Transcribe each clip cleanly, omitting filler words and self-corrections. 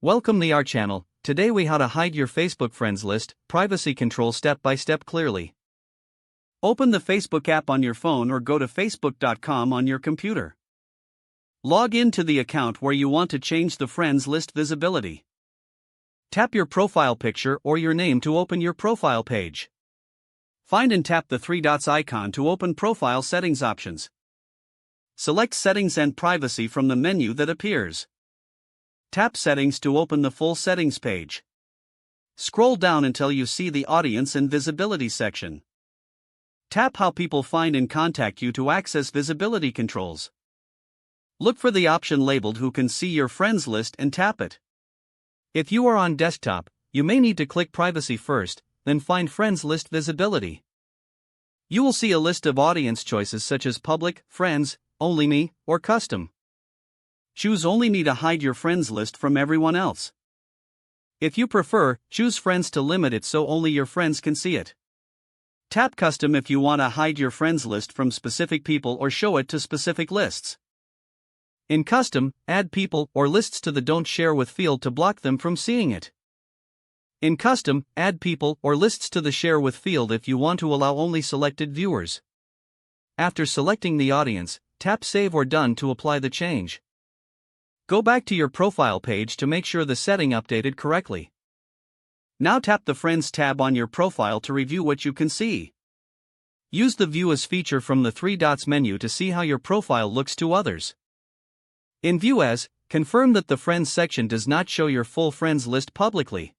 Welcome to our channel. Today we how to hide your Facebook friends list, privacy control step by step clearly. Open the Facebook app on your phone or go to facebook.com on your computer. Log in to the account where you want to change the friends list visibility. Tap your profile picture or your name to open your profile page. Find and tap the three dots icon to open profile settings options. Select Settings and Privacy from the menu that appears. Tap Settings to open the full settings page. Scroll down until you see the Audience and Visibility section. Tap How people find and contact you to access visibility controls. Look for the option labeled Who can see your friends list and tap it. If you are on desktop, you may need to click Privacy first, then find Friends List Visibility. You will see a list of audience choices such as Public, Friends, Only Me, or Custom. Choose Only Me to hide your friends list from everyone else. If you prefer, choose Friends to limit it so only your friends can see it. Tap Custom if you want to hide your friends list from specific people or show it to specific lists. In Custom, add people or lists to the Don't Share With field to block them from seeing it. In Custom, add people or lists to the Share With field if you want to allow only selected viewers. After selecting the audience, tap Save or Done to apply the change. Go back to your profile page to make sure the setting updated correctly. Now tap the Friends tab on your profile to review what you can see. Use the View As feature from the three dots menu to see how your profile looks to others. In View As, confirm that the Friends section does not show your full friends list publicly.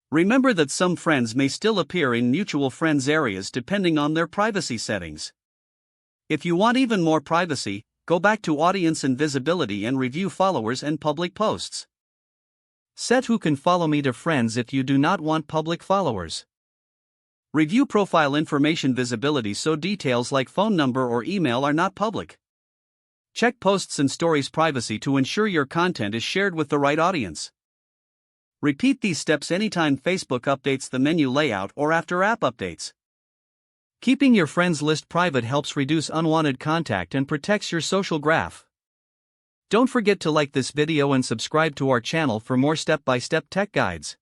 Remember that some friends may still appear in mutual friends areas depending on their privacy settings. If you want even more privacy, go back to Audience and Visibility and review followers and public posts. Set Who can follow me to friends if you do not want public followers. Review profile information visibility so details like phone number or email are not public. Check posts and stories privacy to ensure your content is shared with the right audience. Repeat these steps anytime Facebook updates the menu layout or after app updates. Keeping your friends list private helps reduce unwanted contact and protects your social graph. Don't forget to like this video and subscribe to our channel for more step-by-step tech guides.